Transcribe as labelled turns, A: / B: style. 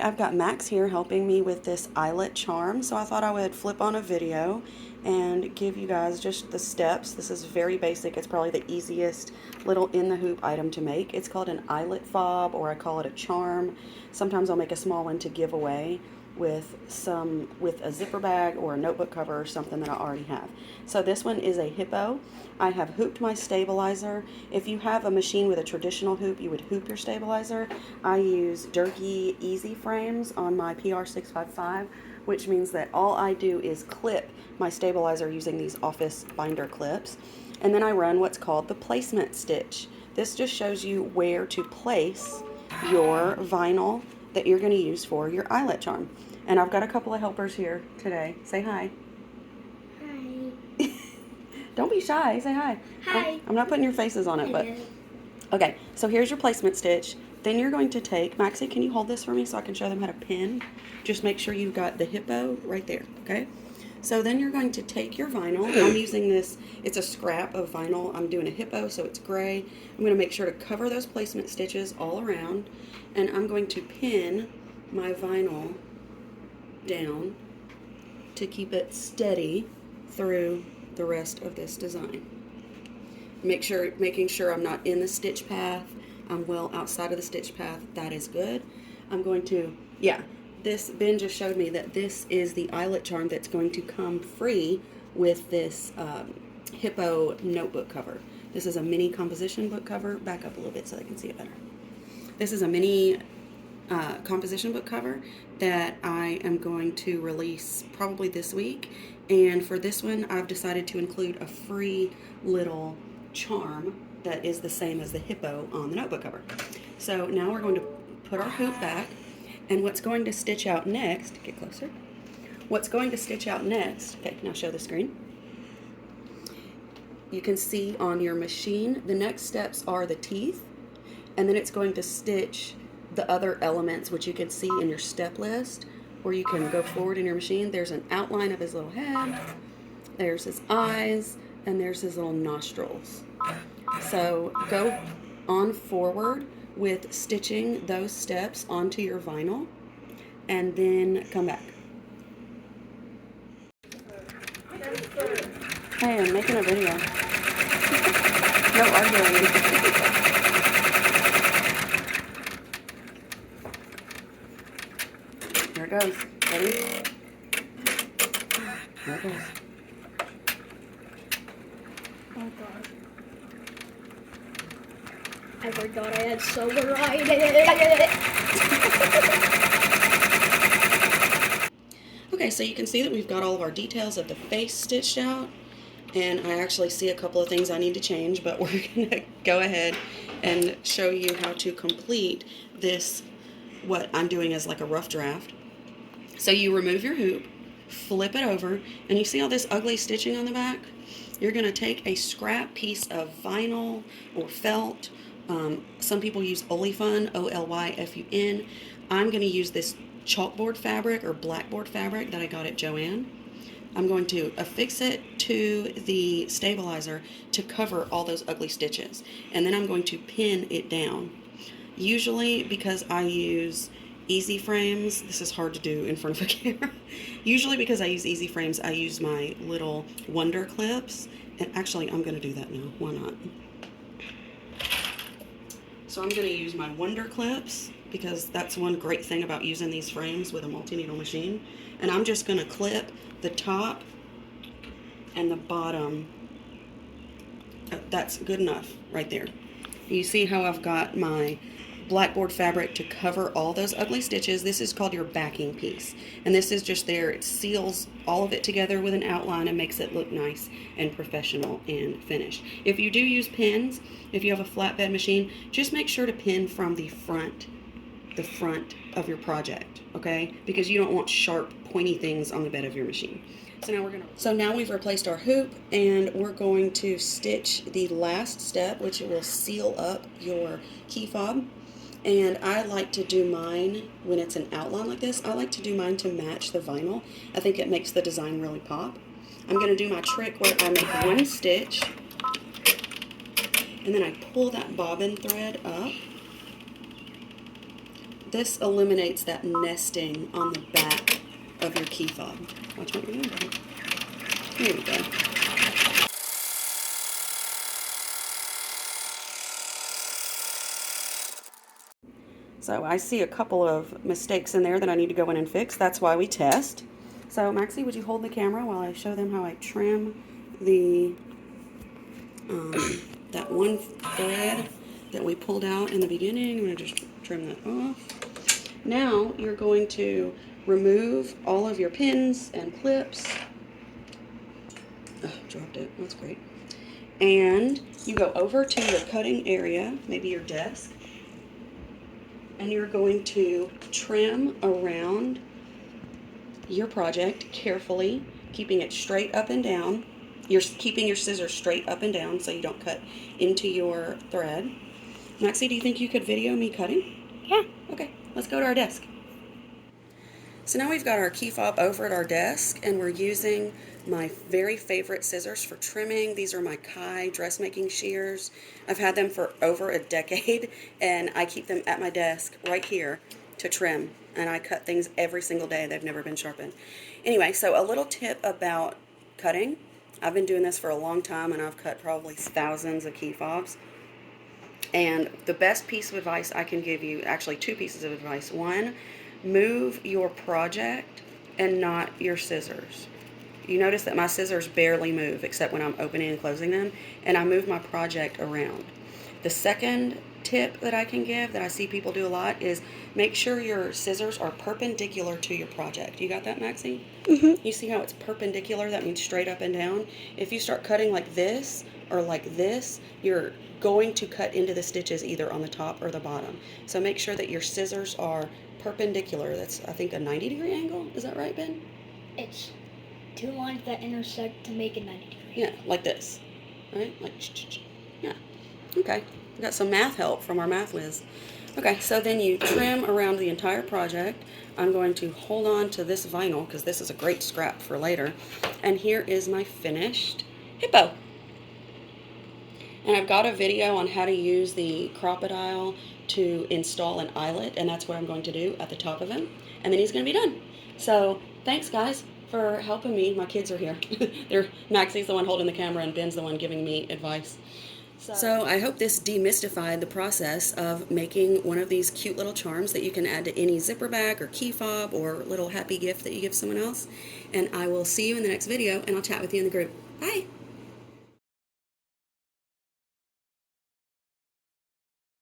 A: Alright, I've got Max here helping me with this eyelet charm, so I thought I would flip on a video and give you guys just the steps. This is very basic. It's probably the easiest little in the hoop item to make. It's called an eyelet fob, or I call it a charm. Sometimes I'll make a small one to give away with a zipper bag or a notebook cover or something that I already have. So this one is a hippo. I have hooped my stabilizer. If you have a machine with a traditional hoop, you would hoop your stabilizer. I use Durkee easy frames on my PR655, which means that all I do is clip my stabilizer using these office binder clips, and then I run what's called the placement stitch. This just shows you where to place your vinyl that you're going to use for your eyelet charm. And I've got a couple of helpers here today. Say hi.
B: Hi.
A: Don't be shy. Say hi.
B: Hi.
A: I'm not putting your faces on it, but okay. So here's your placement stitch. Then you're going to take, Maxie, can you hold this for me so I can show them how to pin? Just make sure you've got the hippo right there, okay? So then you're going to take your vinyl. I'm using this, it's a scrap of vinyl. I'm doing a hippo, so it's gray. I'm going to make sure to cover those placement stitches all around, and I'm going to pin my vinyl down to keep it steady through the rest of this design. Making sure I'm not in the stitch path. I'm well outside of the stitch path. That is good. I'm going to, this Ben just showed me that this is the eyelet charm that's going to come free with this hippo notebook cover. This is a mini composition book cover. Back up a little bit so they can see it better. This is a mini composition book cover that I am going to release probably this week. And for this one, I've decided to include a free little charm that is the same as the hippo on the notebook cover. So now we're going to put our hoop back, and what's going to stitch out next, get closer, what's going to stitch out next, okay, now show the screen. You can see on your machine, the next steps are the teeth, and then it's going to stitch the other elements, which you can see in your step list, where you can go forward in your machine. There's an outline of his little head, there's his eyes, and there's his little nostrils. So go on forward with stitching those steps onto your vinyl, and then come back. Hey, I'm making a video. No arguing. Here it goes. Ready? Here it goes.
B: Oh god. I forgot I had silver right in it.
A: Okay, so you can see that we've got all of our details of the face stitched out, and I actually see a couple of things I need to change, but we're going to go ahead and show you how to complete this, what I'm doing as like a rough draft. So you remove your hoop, flip it over, and you see all this ugly stitching on the back? You're going to take a scrap piece of vinyl or felt. Some people use Olifun, O-L-Y-F-U-N. I'm going to use this chalkboard fabric or blackboard fabric that I got at Joann. I'm going to affix it to the stabilizer to cover all those ugly stitches, and then I'm going to pin it down. Usually, because I use easy frames, this is hard to do in front of a camera. Usually because I use easy frames, I use my little wonder clips, and actually I'm going to do that now. Why not? So I'm going to use my wonder clips, because that's one great thing about using these frames with a multi-needle machine. And I'm just going to clip the top and the bottom. That's good enough right there. You see how I've got my blackboard fabric to cover all those ugly stitches. This is called your backing piece, and this is just there. It seals all of it together with an outline and makes it look nice and professional and finished. If you do use pins, if you have a flatbed machine, just make sure to pin from the front of your project, okay? Because you don't want sharp, pointy things on the bed of your machine. So now we've replaced our hoop, and we're going to stitch the last step, which will seal up your key fob. And I like to do mine when it's an outline like this. I like to do mine to match the vinyl. I think it makes the design really pop. I'm going to do my trick where I make one stitch, and then I pull that bobbin thread up, this eliminates that nesting on the back of your key fob. Watch what you're doing, buddy. Here we go. So I see a couple of mistakes in there that I need to go in and fix. That's why we test. So Maxie, would you hold the camera while I show them how I trim the that one thread that we pulled out in the beginning? I'm going to just trim that off. Now you're going to remove all of your pins and clips. Oh, dropped it. That's great. And you go over to your cutting area, maybe your desk, and you're going to trim around your project carefully, keeping it straight up and down. You're keeping your scissors straight up and down so you don't cut into your thread. Maxie, do you think you could video me cutting?
B: Yeah.
A: Okay, let's go to our desk. So now we've got our key fob over at our desk, and we're using my very favorite scissors for trimming. These are my Kai dressmaking shears. I've had them for over a decade, and I keep them at my desk right here to trim, and I cut things every single day. They've never been sharpened. Anyway, so a little tip about cutting. I've been doing this for a long time, and I've cut probably thousands of key fobs. And the best piece of advice I can give you, actually two pieces of advice. One, move your project and not your scissors. You notice that my scissors barely move except when I'm opening and closing them, and I move my project around. The second tip that I can give that I see people do a lot is make sure your scissors are perpendicular to your project. You got that, Maxie?
B: Mm-hmm.
A: You see how it's perpendicular? That means straight up and down. If you start cutting like this or like this, you're going to cut into the stitches either on the top or the bottom. So make sure that your scissors are perpendicular. That's, I think, a 90-degree angle. Is that right, Ben?
B: It's two lines that intersect to make a 90 degree.
A: Yeah, like this. Right? Like, yeah. Okay. We got some math help from our math whiz. Okay, so then you trim around the entire project. I'm going to hold on to this vinyl because this is a great scrap for later. And here is my finished hippo. And I've got a video on how to use the crocodile to install an eyelet, and that's what I'm going to do at the top of him. And then he's going to be done. So thanks, guys, for helping me. My kids are here. Maxie's the one holding the camera, and Ben's the one giving me advice. So I hope this demystified the process of making one of these cute little charms that you can add to any zipper bag or key fob or little happy gift that you give someone else. And I will see you in the next video, and I'll chat with you in the group. Bye!